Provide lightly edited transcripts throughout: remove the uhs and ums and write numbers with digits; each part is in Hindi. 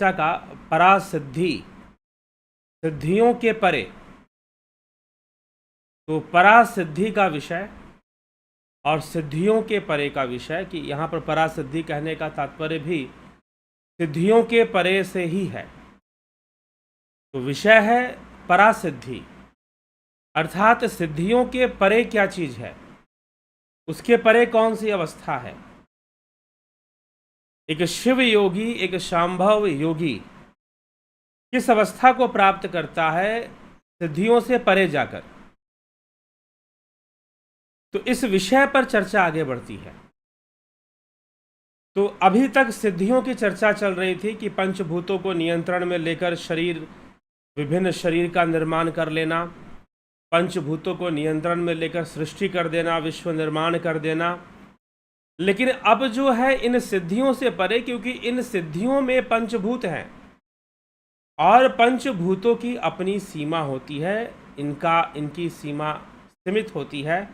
चर्चा का परासिद्धि, सिद्धियों के परे। तो परासिद्धि का विषय और सिद्धियों के परे का विषय, कि यहाँ पर परासिद्धि कहने का तात्पर्य भी सिद्धियों के परे से ही है। तो विषय है परासिद्धि, अर्थात सिद्धियों के परे क्या चीज है, उसके परे कौन सी अवस्था है। एक शिव योगी, एक शांभव योगी किस अवस्था को प्राप्त करता है सिद्धियों से परे जाकर। तो इस विषय पर चर्चा आगे बढ़ती है। तो अभी तक सिद्धियों की चर्चा चल रही थी कि पंचभूतों को नियंत्रण में लेकर शरीर, विभिन्न शरीर का निर्माण कर लेना, पंचभूतों को नियंत्रण में लेकर सृष्टि कर देना, विश्व निर्माण कर देना। लेकिन अब जो है इन सिद्धियों से परे, क्योंकि इन सिद्धियों में पंचभूत हैं और पंचभूतों की अपनी सीमा होती है, इनकी सीमा सीमित होती है।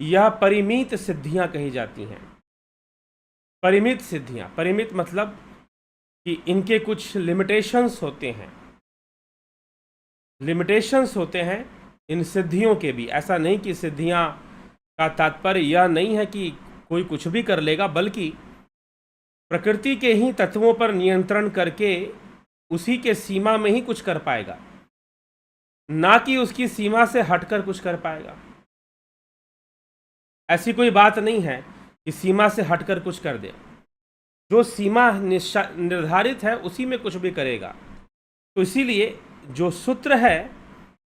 यह परिमित सिद्धियां कही जाती हैं। परिमित सिद्धियां, परिमित मतलब कि इनके कुछ लिमिटेशंस होते हैं, लिमिटेशंस होते हैं इन सिद्धियों के भी। ऐसा नहीं कि सिद्धियां का तात्पर्य यह नहीं है कि कोई कुछ भी कर लेगा, बल्कि प्रकृति के ही तत्वों पर नियंत्रण करके उसी के सीमा में ही कुछ कर पाएगा, ना कि उसकी सीमा से हटकर कुछ कर पाएगा। ऐसी कोई बात नहीं है कि सीमा से हटकर कुछ कर दे। जो सीमा निर्धारित है उसी में कुछ भी करेगा। तो इसीलिए जो सूत्र है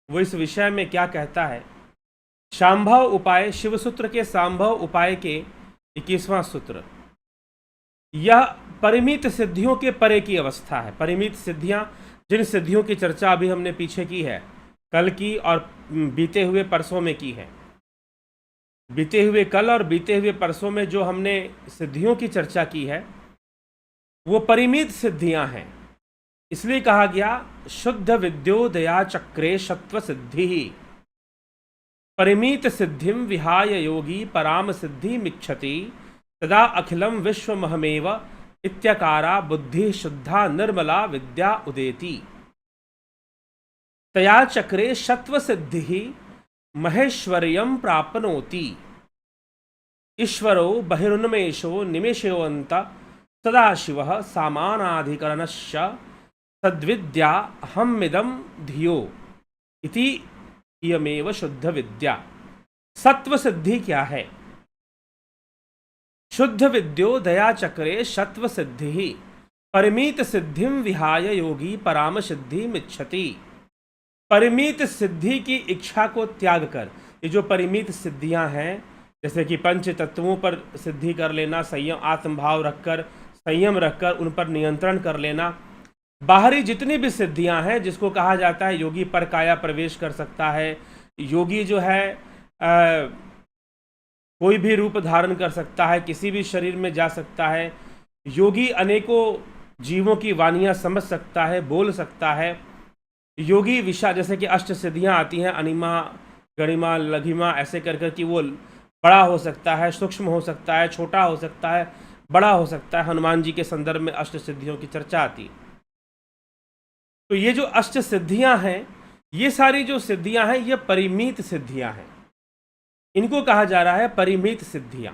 वो इस विषय में क्या कहता है, शांभव उपाय, शिव सूत्र के शांभव उपाय के 21वां सूत्र, यह परिमित सिद्धियों के परे की अवस्था है। परिमित सिद्धियां, जिन सिद्धियों की चर्चा अभी हमने पीछे की है, कल की और बीते हुए परसों में की है। बीते हुए कल और बीते हुए परसों में जो हमने सिद्धियों की चर्चा की है वो परिमित सिद्धियां हैं। इसलिए कहा गया शुद्ध विद्योदया चक्रे सत्व सिद्धि, परिमित सिद्धिम विहाय योगी पराम सिद्धि मिच्छति तदा अखिलम विश्वमहमेव इत्यकारा बुद्धि शुद्धा निर्मला विद्या उदेति। तया चक्रे सत्व सिद्धि महेश्वर्यं प्राप्नोति, ईश्वरो बहिरुन्मेषो निमेषोऽन्त सदाशिवः सामानाधिकरणश्च तद्विद्या अहम्मिदं धियो इति इयमेव शुद्ध विद्या। सत्व सिद्धि क्या है? शुद्ध विद्यो दया चक्रे सत्व सिद्धि परिमित सिद्धिम विहाय योगी पराम सिद्धि मिच्छति। परिमित सिद्धि की इच्छा को त्याग कर, ये जो परिमित सिद्धियां हैं, जैसे कि पंच तत्वों पर सिद्धि कर लेना, संयम, आत्मभाव रखकर, संयम रखकर उन पर नियंत्रण कर लेना, बाहरी जितनी भी सिद्धियां हैं जिसको कहा जाता है योगी पर काया प्रवेश कर सकता है, योगी जो है कोई भी रूप धारण कर सकता है, किसी भी शरीर में जा सकता है, योगी अनेकों जीवों की वानियां समझ सकता है, बोल सकता है, योगी विशा, जैसे कि अष्ट सिद्धियां आती हैं, अनिमा, गणिमा, लघिमा, ऐसे कर कर कि वो बड़ा हो सकता है, सूक्ष्म हो सकता है, छोटा हो सकता है, बड़ा हो सकता है। हनुमान जी के संदर्भ में अष्ट सिद्धियों की चर्चा आती है। तो ये जो अष्ट सिद्धियां हैं, ये सारी जो सिद्धियां हैं, ये परिमित सिद्धियां हैं। इनको कहा जा रहा है परिमित सिद्धियां।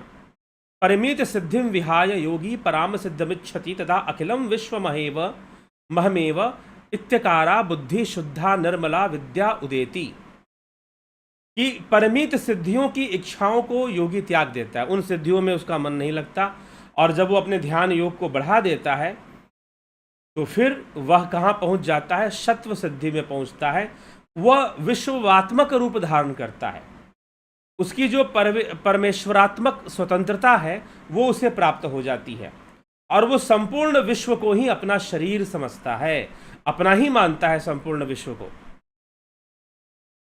परिमित सिद्धिम विहाय योगी पराम सिद्धमिच्छति तथा अखिलम विश्वमहेव महमेव इत्यकारा बुद्धि शुद्धा निर्मला विद्या उदेति। कि परिमित सिद्धियों की इच्छाओं को योगी त्याग देता है, उन सिद्धियों में उसका मन नहीं लगता, और जब वो अपने ध्यान योग को बढ़ा देता है तो फिर वह कहाँ पहुँच जाता है? सत्व सिद्धि में पहुँचता है। वह विश्वात्मक रूप धारण करता है। उसकी जो परमेश्वरात्मक स्वतंत्रता है वो उसे प्राप्त हो जाती है, और वो संपूर्ण विश्व को ही अपना शरीर समझता है, अपना ही मानता है संपूर्ण विश्व को।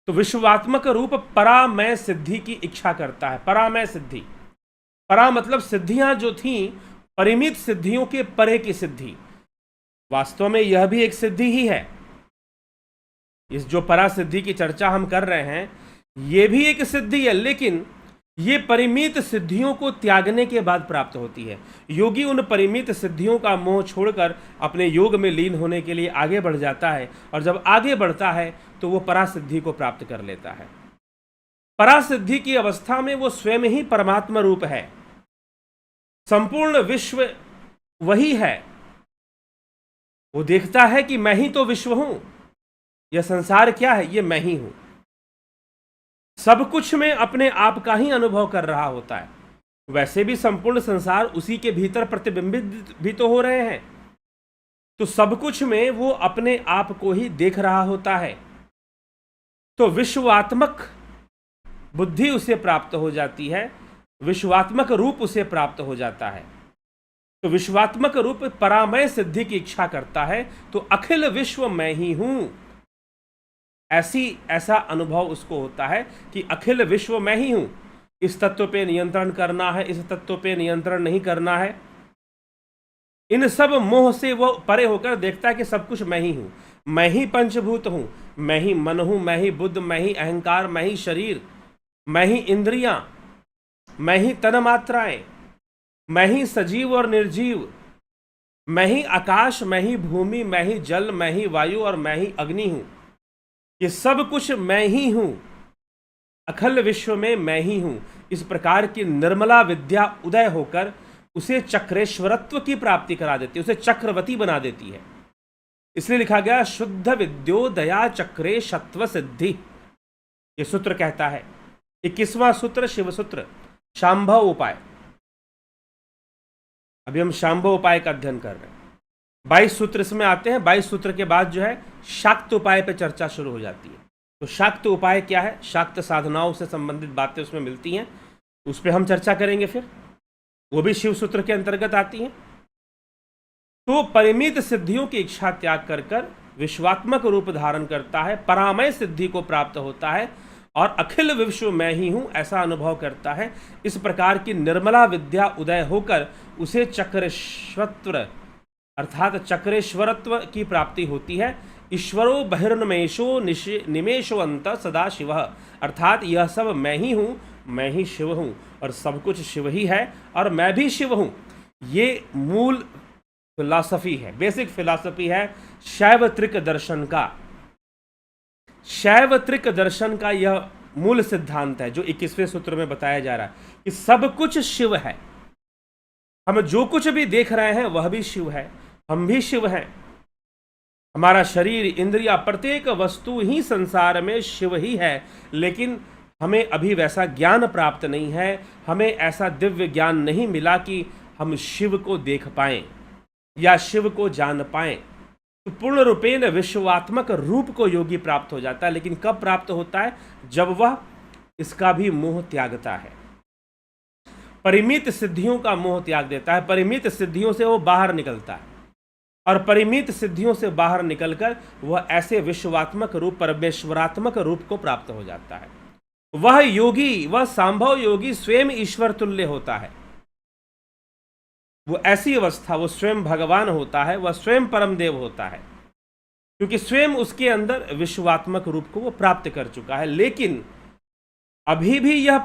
तो विश्वात्मक रूप परामय सिद्धि की इच्छा करता है। परामय सिद्धि, परा मतलब सिद्धियां जो थीं परिमित सिद्धियों के परे की सिद्धि। वास्तव में यह भी एक सिद्धि ही है। इस जो परा सिद्धि की चर्चा हम कर रहे हैं ये भी एक सिद्धि है, लेकिन ये परिमित सिद्धियों को त्यागने के बाद प्राप्त होती है। योगी उन परिमित सिद्धियों का मोह छोड़कर अपने योग में लीन होने के लिए आगे बढ़ जाता है, और जब आगे बढ़ता है तो वो परासिद्धि को प्राप्त कर लेता है। परासिद्धि की अवस्था में वो स्वयं ही परमात्मा रूप है, संपूर्ण विश्व वही है। वो देखता है कि मैं ही तो विश्व हूं, यह संसार क्या है, ये मैं ही हूं। सब कुछ में अपने आप का ही अनुभव कर रहा होता है। वैसे भी संपूर्ण संसार उसी के भीतर प्रतिबिंबित भी तो हो रहे हैं, तो सब कुछ में वो अपने आप को ही देख रहा होता है। तो विश्वात्मक बुद्धि उसे प्राप्त हो जाती है, विश्वात्मक रूप उसे प्राप्त हो जाता है। तो विश्वात्मक रूप परामय सिद्धि की इच्छा करता है, तो अखिल विश्व मैं ही हूं, ऐसा अनुभव उसको होता है कि अखिल विश्व मैं ही हूं। इस तत्व पे नियंत्रण करना है, इस तत्व पे नियंत्रण नहीं करना है, इन सब मोह से वो परे होकर देखता है कि सब कुछ मैं ही हूं। मैं ही पंचभूत हूं, मैं ही मन हूं, मैं ही बुद्ध, मैं ही अहंकार, मैं ही शरीर, मैं ही इंद्रियां, मैं ही तन मात्राएं, मैं ही सजीव और निर्जीव, मैं ही आकाश, मैं ही भूमि, मैं ही जल, मैं ही वायु और मैं ही अग्नि हूं। ये सब कुछ मैं ही हूं, अखिल विश्व में मैं ही हूं। इस प्रकार की निर्मला विद्या उदय होकर उसे चक्रेश्वरत्व की प्राप्ति करा देती है, उसे चक्रवती बना देती है। इसलिए लिखा गया शुद्ध विद्योदया चक्रेशत्व सिद्धि। ये सूत्र कहता है, 21वां सूत्र शिव सूत्र, शांभव उपाय। अभी हम शांभव उपाय का अध्ययन कर रहे हैं। 22 सूत्र इसमें आते हैं। 22 सूत्र के बाद जो है शाक्त उपाय पे चर्चा शुरू हो जाती है। तो शाक्त उपाय क्या है, शाक्त साधनाओं से संबंधित बातें उसमें मिलती हैं, उस पर हम चर्चा करेंगे। फिर वो भी शिव सूत्र के अंतर्गत आती हैं। तो परिमित सिद्धियों की इच्छा त्याग कर कर विश्वात्मक रूप धारण करता है, परामय सिद्धि को प्राप्त होता है और अखिल विश्व मैं ही हूं ऐसा अनुभव करता है। इस प्रकार की निर्मला विद्या उदय होकर उसे चक्रेश्वरत्व अर्थात चक्रेश्वरत्व की प्राप्ति होती है। ईश्वरो बहिर्निमेशो निमेशो अंत सदा शिव, अर्थात यह सब मैं ही हूँ, मैं ही शिव हूँ और सब कुछ शिव ही है और मैं भी शिव हूँ। ये मूल फिलॉसफी है, बेसिक फिलॉसफी है शैव त्रिक दर्शन का। शैव त्रिक दर्शन का यह मूल सिद्धांत है जो 21वें सूत्र में बताया जा रहा है कि सब कुछ शिव है। हम जो कुछ भी देख रहे हैं वह भी शिव है, हम भी शिव हैं। हमारा शरीर, इंद्रिया, प्रत्येक वस्तु ही संसार में शिव ही है, लेकिन हमें अभी वैसा ज्ञान प्राप्त नहीं है, हमें ऐसा दिव्य ज्ञान नहीं मिला कि हम शिव को देख पाएं या शिव को जान पाएं। तो पूर्ण रूपेण विश्वात्मक रूप को योगी प्राप्त हो जाता है, लेकिन कब प्राप्त होता है, जब वह इसका भी मोह त्यागता है, परिमित सिद्धियों का मोह त्याग देता है, परिमित सिद्धियों से वो बाहर निकलता है और परिमित सिद्धियों से बाहर निकलकर वह ऐसे विश्वात्मक रूप, परमेश्वरात्मक रूप को प्राप्त हो जाता है। वह योगी, वह सांभव योगी स्वयं ईश्वर तुल्य होता है। वो ऐसी अवस्था, वो स्वयं भगवान होता है, वह स्वयं परम देव होता है, क्योंकि स्वयं उसके अंदर विश्वात्मक रूप को वो प्राप्त कर चुका है। लेकिन अभी भी यह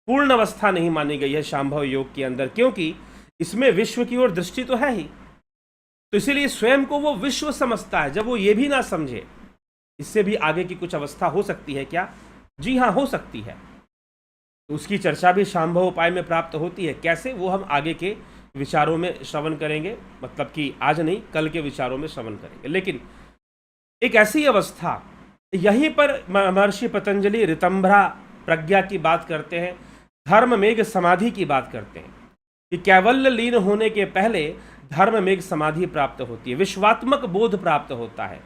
पूर्ण अवस्था नहीं मानी गई है शांभव योग के अंदर, क्योंकि इसमें विश्व की ओर दृष्टि तो है ही, तो इसीलिए स्वयं को वो विश्व समझता है। जब वो ये भी ना समझे इससे भी आगे की कुछ अवस्था हो सकती है क्या, जी हाँ हो सकती है। तो उसकी चर्चा भी शांभव उपाय में प्राप्त होती है। कैसे, वो हम आगे के विचारों में श्रवण करेंगे, मतलब कि आज नहीं कल के विचारों में श्रवण करेंगे। लेकिन एक ऐसी अवस्था, यहीं पर महर्षि पतंजलि ऋतंभरा प्रज्ञा की बात करते हैं, धर्म मेघ समाधि की बात करते हैं कि कैवल्य लीन होने के पहले धर्म मेघ समाधि प्राप्त होती है, विश्वात्मक बोध प्राप्त होता है,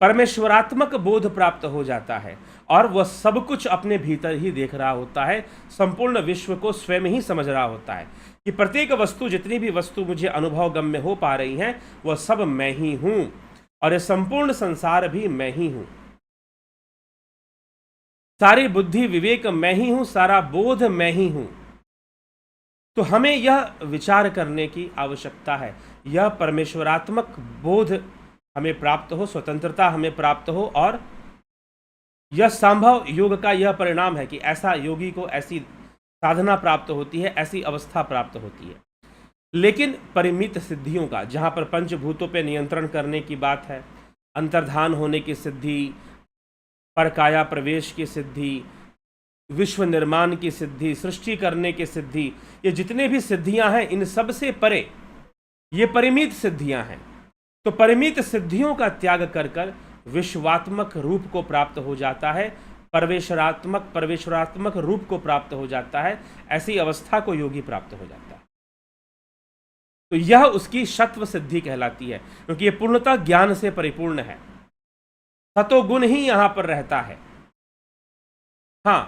परमेश्वरात्मक बोध प्राप्त हो जाता है और वह सब कुछ अपने भीतर ही देख रहा होता है, संपूर्ण विश्व को स्वयं ही समझ रहा होता है कि प्रत्येक वस्तु, जितनी भी वस्तु मुझे अनुभव गम्य हो पा रही हैं वह सब मैं ही हूं और यह संपूर्ण संसार भी मैं ही हूं। सारी बुद्धि विवेक मैं ही हूं, सारा बोध मैं ही हूं। तो हमें यह विचार करने की आवश्यकता है, यह परमेश्वरात्मक बोध हमें प्राप्त हो, स्वतंत्रता हमें प्राप्त हो और यह संभव योग का यह परिणाम है कि ऐसा योगी को ऐसी साधना प्राप्त होती है, ऐसी अवस्था प्राप्त होती है। लेकिन परिमित सिद्धियों का, जहाँ पर पंचभूतों पे नियंत्रण करने की बात है, अंतर्धान होने की सिद्धि, परकाया प्रवेश की सिद्धि, विश्व निर्माण की सिद्धि, सृष्टि करने की सिद्धि, ये जितने भी सिद्धियां हैं इन सब से परे ये परिमित सिद्धियां हैं। तो परिमित सिद्धियों का त्याग कर विश्वात्मक रूप को प्राप्त हो जाता है, परमेश्वरात्मक रूप को प्राप्त हो जाता है। ऐसी अवस्था को योगी प्राप्त हो जाता है। तो यह उसकी सत्व सिद्धि कहलाती है, क्योंकि यह पूर्णतः ज्ञान से परिपूर्ण है। सतोगुण ही यहां पर रहता है। हाँ,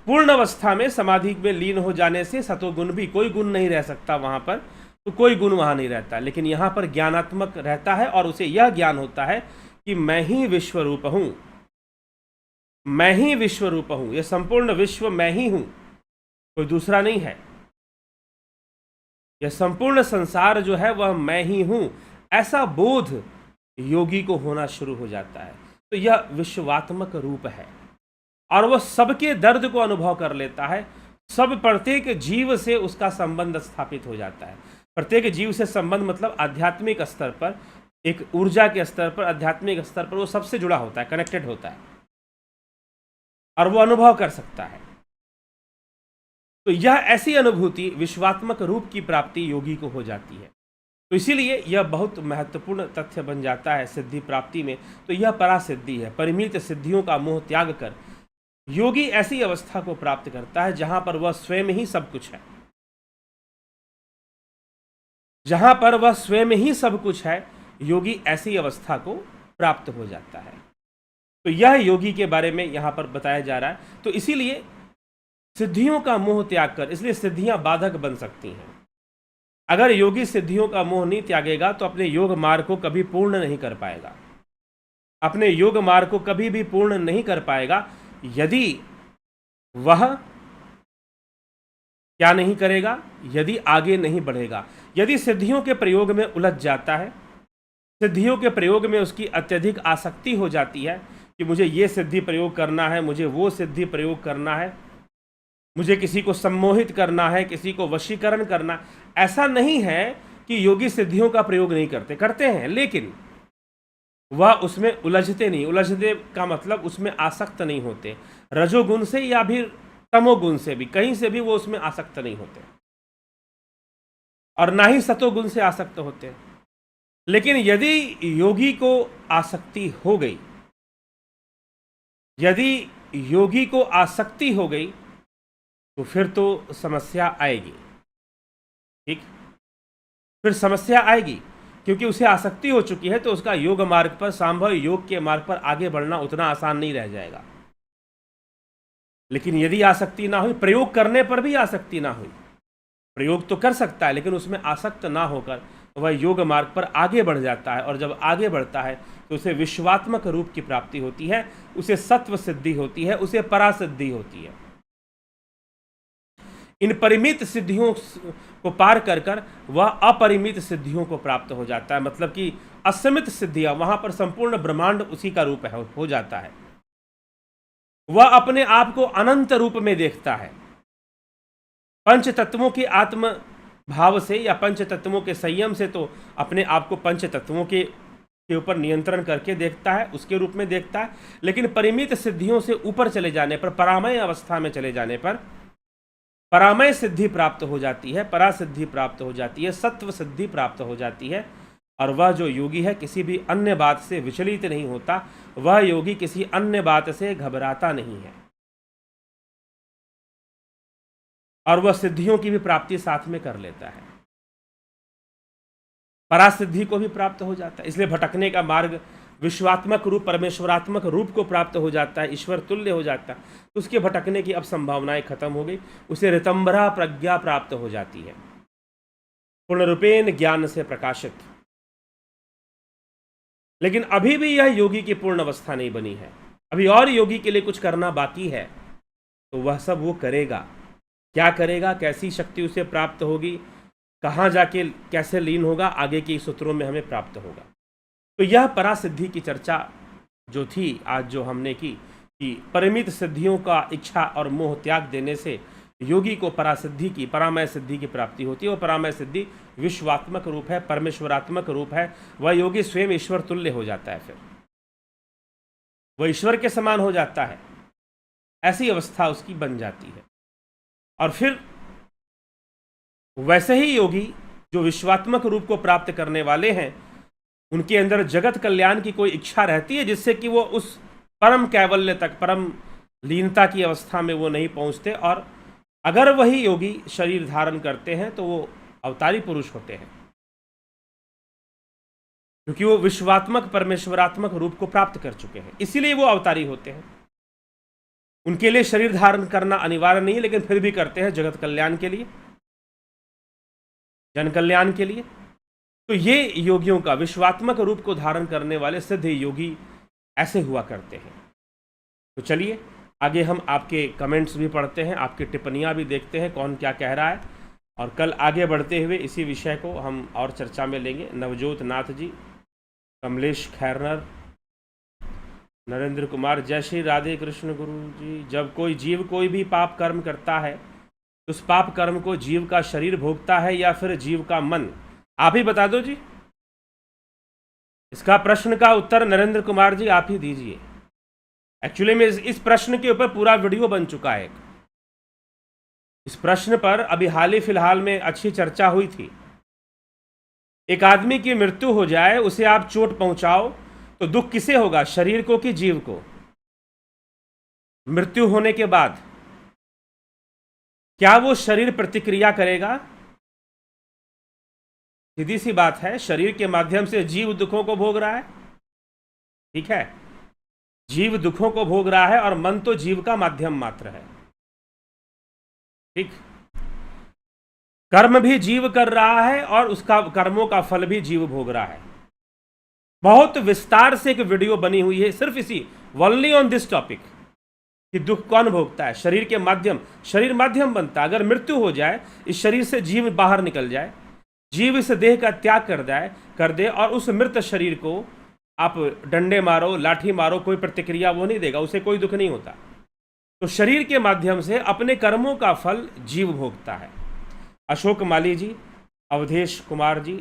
पूर्ण अवस्था में समाधि में लीन हो जाने से सतोगुण भी, कोई गुण नहीं रह सकता वहां पर, तो कोई गुण वहां नहीं रहता। लेकिन यहां पर ज्ञानात्मक रहता है और उसे यह ज्ञान होता है कि मैं ही विश्व रूप हूं, मैं ही विश्व रूप हूं, यह संपूर्ण विश्व मैं ही हूं, कोई दूसरा नहीं है। यह संपूर्ण संसार जो है वह मैं ही हूं, ऐसा बोध योगी को होना शुरू हो जाता है। तो यह विश्वात्मक रूप है और वह सबके दर्द को अनुभव कर लेता है। सब, प्रत्येक जीव से उसका संबंध स्थापित हो जाता है। प्रत्येक जीव से संबंध मतलब आध्यात्मिक स्तर पर, एक ऊर्जा के स्तर पर, आध्यात्मिक स्तर पर वो सबसे जुड़ा होता है, कनेक्टेड होता है और वो अनुभव कर सकता है। तो यह ऐसी अनुभूति, विश्वात्मक रूप की प्राप्ति योगी को हो जाती है। तो इसीलिए यह बहुत महत्वपूर्ण तथ्य बन जाता है सिद्धि प्राप्ति में। तो यह परासिद्धि है। परिमित सिद्धियों का मोह त्याग कर योगी ऐसी अवस्था को प्राप्त करता है जहां पर वह स्वयं ही सब कुछ है, जहां पर वह स्वयं ही सब कुछ है। योगी ऐसी अवस्था को प्राप्त हो जाता है। तो यह योगी के बारे में यहां पर बताया जा रहा है। तो इसीलिए सिद्धियों का मोह त्याग कर, इसलिए सिद्धियां बाधक बन सकती हैं। अगर योगी सिद्धियों का मोह नहीं त्यागेगा तो अपने योग मार्ग को कभी पूर्ण नहीं कर पाएगा, अपने योग मार्ग को कभी भी पूर्ण नहीं कर पाएगा यदि वह क्या नहीं करेगा, यदि आगे नहीं बढ़ेगा। यदि सिद्धियों के प्रयोग में उलझ जाता है, सिद्धियों के प्रयोग में उसकी अत्यधिक आसक्ति हो जाती है कि मुझे ये सिद्धि प्रयोग करना है, मुझे वो सिद्धि प्रयोग करना है, मुझे किसी को सम्मोहित करना है, किसी को वशीकरण करना। ऐसा नहीं है कि योगी सिद्धियों का प्रयोग नहीं करते, करते हैं, लेकिन वह उसमें उलझते नहीं। उलझने का मतलब उसमें आसक्त नहीं होते, रजोगुण से या भी तमोगुण से भी, कहीं से भी वो उसमें आसक्त नहीं होते और ना ही सतोगुण से आसक्त होते। लेकिन यदि योगी को आसक्ति हो गई, यदि योगी को आसक्ति हो गई तो फिर तो समस्या आएगी। ठीक, फिर समस्या आएगी क्योंकि उसे आसक्ति हो चुकी है। तो उसका योग मार्ग पर, सांभव योग के मार्ग पर आगे बढ़ना उतना आसान नहीं रह जाएगा। लेकिन यदि आसक्ति ना हुई, प्रयोग करने पर भी आसक्ति ना हुई, प्रयोग तो कर सकता है लेकिन उसमें आसक्त ना होकर वह योग मार्ग पर आगे बढ़ जाता है। और जब आगे बढ़ता है तो उसे विश्वात्मक रूप की प्राप्ति होती है, उसे सत्व सिद्धि होती है, उसे परासिद्धि होती है। इन परिमित सिद्धियों को पार कर वह अपरिमित सिद्धियों को प्राप्त हो जाता है। मतलब कि असीमित सिद्धियां, वहां पर संपूर्ण ब्रह्मांड उसी का रूप है, हो जाता है। वह अपने आप को अनंत रूप में देखता है। पंच तत्वों के आत्म भाव से या पंच तत्वों के संयम से तो अपने आप को पंच तत्वों के ऊपर नियंत्रण करके देखता है, उसके रूप में देखता है। लेकिन परिमित सिद्धियों से ऊपर चले जाने पर, परामय अवस्था में चले जाने पर परामय सिद्धि प्राप्त हो जाती है, परासिद्धि प्राप्त हो जाती है, सत्व सिद्धि प्राप्त हो जाती है। और वह जो योगी है किसी भी अन्य बात से विचलित नहीं होता, वह योगी किसी अन्य बात से घबराता नहीं है और वह सिद्धियों की भी प्राप्ति साथ में कर लेता है, परासिद्धि को भी प्राप्त हो जाता है। इसलिए भटकने का मार्ग विश्वात्मक रूप, परमेश्वरात्मक रूप को प्राप्त हो जाता है, ईश्वर तुल्य हो जाता है। तो उसके भटकने की अब संभावनाएं खत्म हो गई, उसे ऋतंभरा प्रज्ञा प्राप्त हो जाती है, पूर्ण रूपेण ज्ञान से प्रकाशित। लेकिन अभी भी यह योगी की पूर्ण अवस्था नहीं बनी है, अभी और योगी के लिए कुछ करना बाकी है। तो वह सब वो करेगा। क्या करेगा, कैसी शक्ति उसे प्राप्त होगी, कहाँ जाके कैसे लीन होगा, आगे के सूत्रों में हमें प्राप्त होगा। तो यह परासिद्धि की चर्चा जो थी आज जो हमने की, कि परिमित सिद्धियों का इच्छा और मोह त्याग देने से योगी को परासिद्धि की, परामय सिद्धि की प्राप्ति होती है। और परामय सिद्धि विश्वात्मक रूप है, परमेश्वरात्मक रूप है। वह योगी स्वयं ईश्वर तुल्य हो जाता है, फिर वह ईश्वर के समान हो जाता है। ऐसी अवस्था उसकी बन जाती है। और फिर वैसे ही योगी जो विश्वात्मक रूप को प्राप्त करने वाले हैं, उनके अंदर जगत कल्याण की कोई इच्छा रहती है, जिससे कि वो उस परम कैवल्य तक, परम लीनता की अवस्था में वो नहीं पहुंचते। और अगर वही योगी शरीर धारण करते हैं तो वो अवतारी पुरुष होते हैं, क्योंकि वो विश्वात्मक परमेश्वरात्मक रूप को प्राप्त कर चुके हैं, इसीलिए वो अवतारी होते हैं। उनके लिए शरीर धारण करना अनिवार्य नहीं है, लेकिन फिर भी करते हैं जगत कल्याण के लिए, जन कल्याण के लिए। तो ये योगियों का विश्वात्मक रूप को धारण करने वाले सिद्ध योगी ऐसे हुआ करते हैं। तो चलिए आगे हम आपके कमेंट्स भी पढ़ते हैं, आपकी टिप्पणियां भी देखते हैं, कौन क्या कह रहा है। और कल आगे बढ़ते हुए इसी विषय को हम और चर्चा में लेंगे। नवजोत नाथ जी, कमलेश खैरनर, नरेंद्र कुमार, जय श्री राधे कृष्ण गुरु जी। जब कोई जीव कोई भी पाप कर्म करता है, उस पाप कर्म को जीव का शरीर भोगता है या फिर जीव का मन? आप ही बता दो जी, इसका प्रश्न का उत्तर नरेंद्र कुमार जी आप ही दीजिए। एक्चुअली में इस प्रश्न के ऊपर पूरा वीडियो बन चुका है। इस प्रश्न पर अभी हाल ही फिलहाल में अच्छी चर्चा हुई थी। एक आदमी की मृत्यु हो जाए, उसे आप चोट पहुंचाओ, तो दुख किसे होगा, शरीर को कि जीव को? मृत्यु होने के बाद क्या वो शरीर प्रतिक्रिया करेगा? सीधी सी बात है, शरीर के माध्यम से जीव दुखों को भोग रहा है, ठीक है, जीव दुखों को भोग रहा है, और मन तो जीव का माध्यम मात्र है, ठीक। कर्म भी जीव कर रहा है और उसका कर्मों का फल भी जीव भोग रहा है। बहुत विस्तार से एक वीडियो बनी हुई है सिर्फ इसी, ओनली ऑन दिस टॉपिक, कि दुख कौन भोगता है। शरीर के माध्यम, शरीर माध्यम बनता है। अगर मृत्यु हो जाए, इस शरीर से जीव बाहर निकल जाए, जीव इस देह का त्याग कर दे, और उस मृत शरीर को आप डंडे मारो, लाठी मारो, कोई प्रतिक्रिया वो नहीं देगा, उसे कोई दुख नहीं होता। तो शरीर के माध्यम से अपने कर्मों का फल जीव भोगता है। अशोक माली जी, अवधेश कुमार जी,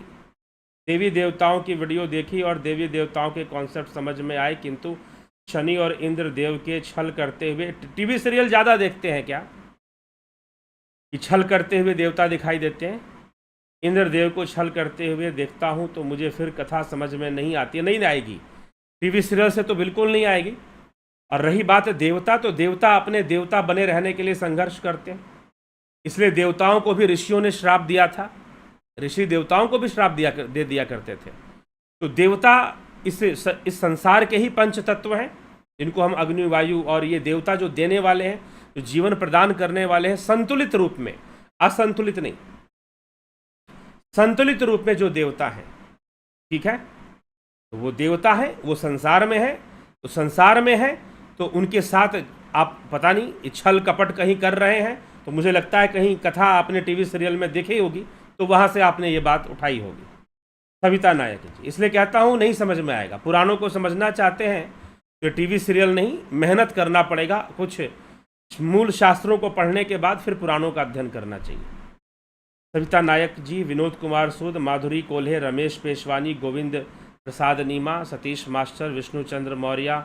देवी देवताओं की वीडियो देखी और देवी देवताओं के कॉन्सेप्ट समझ में आए, किंतु शनि और इंद्र देव के छल करते हुए, टीवी सीरियल ज़्यादा देखते हैं क्या कि छल करते हुए देवता दिखाई देते हैं? इंद्रदेव को छल करते हुए देखता हूं तो मुझे फिर कथा समझ में नहीं आती, नहीं आएगी, टीवी सीरियल से तो बिल्कुल नहीं आएगी। और रही बात देवता, तो देवता अपने देवता बने रहने के लिए संघर्ष करते हैं, इसलिए देवताओं को भी ऋषियों ने श्राप दिया था, ऋषि देवताओं को भी श्राप दे दिया करते थे। तो देवता इस संसार के ही पंच तत्व हैं, जिनको हम अग्नि, वायु, और ये देवता जो देने वाले हैं, जो जीवन प्रदान करने वाले हैं, संतुलित रूप में, असंतुलित नहीं, संतुलित रूप में जो देवता हैं, ठीक है। तो वो देवता है, वो संसार में है, तो संसार में है तो उनके साथ आप पता नहीं छल कपट कहीं कर रहे हैं, तो मुझे लगता है कहीं कथा आपने टीवी सीरियल में देखी होगी, तो वहाँ से आपने ये बात उठाई होगी। सविता नायक जी, इसलिए कहता हूँ नहीं समझ में आएगा। पुराणों को समझना चाहते हैं तो टीवी सीरियल नहीं, मेहनत करना पड़ेगा, कुछ मूल शास्त्रों को पढ़ने के बाद फिर पुराणों का अध्ययन करना चाहिए। सविता नायक जी, विनोद कुमार सूद, माधुरी कोल्हे, रमेश पेशवानी, गोविंद प्रसाद नीमा, सतीश मास्टर, विष्णुचंद्र मौर्य,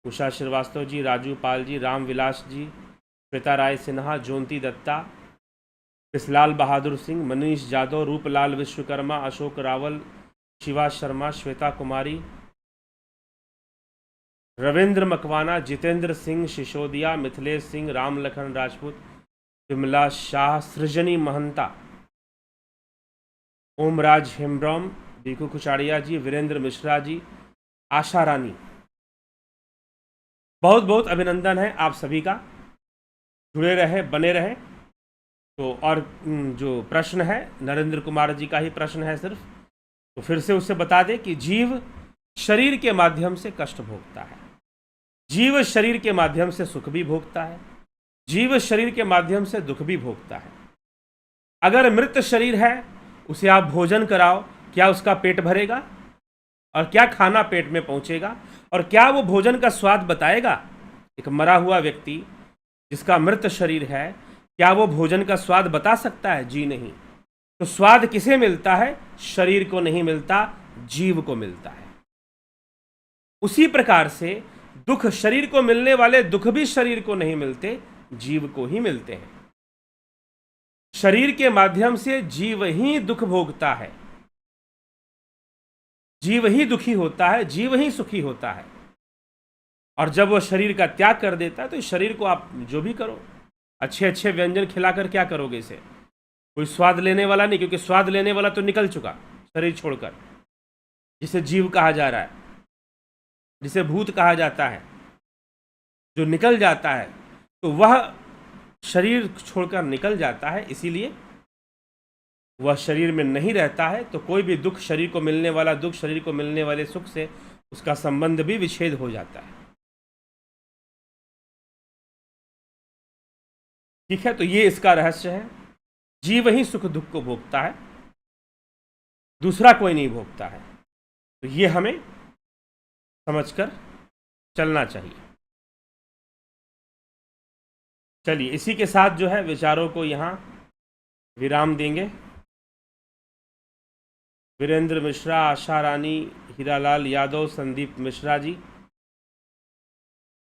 उषा श्रीवास्तव जी, राजू पाल जी, राम विलास जी, श्वेता राय सिन्हा, जोंती दत्ता, किसलाल बहादुर सिंह, मनीष जादव, रूपलाल विश्वकर्मा, अशोक रावल, शिवा शर्मा, श्वेता कुमारी, रविंद्र मकवाना, जितेंद्र सिंह सिसोदिया, मिथिलेश सिंह, राम लखन राजपूत, विमला शाह, सृजनी महंता, ओमराज हेम्ब्रॉम, बीकू कुचाड़िया जी, वीरेंद्र मिश्रा जी, आशा रानी, बहुत बहुत अभिनंदन है आप सभी का। जुड़े रहे, बने रहे। तो और जो प्रश्न है नरेंद्र कुमार जी का ही प्रश्न है सिर्फ, तो फिर से उससे बता दें कि जीव शरीर के माध्यम से कष्ट भोगता है, जीव शरीर के माध्यम से सुख भी भोगता है, जीव शरीर के माध्यम से दुख भी भोगता है। अगर मृत शरीर है, उसे आप भोजन कराओ, क्या उसका पेट भरेगा? और क्या खाना पेट में पहुंचेगा? और क्या वो भोजन का स्वाद बताएगा? एक मरा हुआ व्यक्ति जिसका मृत शरीर है, क्या वो भोजन का स्वाद बता सकता है? जी नहीं। तो स्वाद किसे मिलता है? शरीर को नहीं मिलता, जीव को मिलता है। उसी प्रकार से दुख शरीर को मिलने वाले दुख भी शरीर को नहीं मिलते, जीव को ही मिलते हैं। शरीर के माध्यम से जीव ही दुख भोगता है, जीव ही दुखी होता है, जीव ही सुखी होता है। और जब वह शरीर का त्याग कर देता है तो इस शरीर को आप जो भी करो, अच्छे अच्छे व्यंजन खिलाकर क्या करोगे इसे? कोई स्वाद लेने वाला नहीं, क्योंकि स्वाद लेने वाला तो निकल चुका शरीर छोड़कर, जिसे जीव कहा जा रहा है, जिसे भूत कहा जाता है, जो निकल जाता है, तो वह शरीर छोड़कर निकल जाता है, इसीलिए वह शरीर में नहीं रहता है। तो कोई भी दुख, शरीर को मिलने वाला दुख, शरीर को मिलने वाले सुख से उसका संबंध भी विच्छेद हो जाता है। ठीक है, तो ये इसका रहस्य है। जीव ही सुख दुख को भोगता है, दूसरा कोई नहीं भोगता है। तो ये हमें समझकर चलना चाहिए। चलिए, इसी के साथ जो है विचारों को यहाँ विराम देंगे। वीरेंद्र मिश्रा, आशा रानी, हीरालाल यादव, संदीप मिश्रा जी,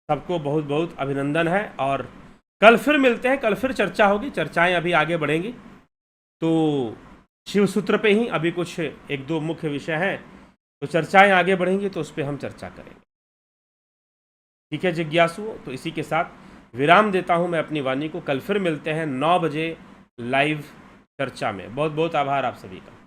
सबको बहुत बहुत अभिनंदन है। और कल फिर मिलते हैं, कल फिर चर्चा होगी, चर्चाएं अभी आगे बढ़ेंगी। तो शिव सूत्र पे ही अभी कुछ एक दो मुख्य विषय हैं, तो चर्चाएं आगे बढ़ेंगी तो उस पर हम चर्चा करेंगे। ठीक है जिज्ञासुओं, तो इसी के साथ विराम देता हूं मैं अपनी वाणी को। कल फिर मिलते हैं 9 बजे लाइव चर्चा में। बहुत बहुत आभार आप सभी का।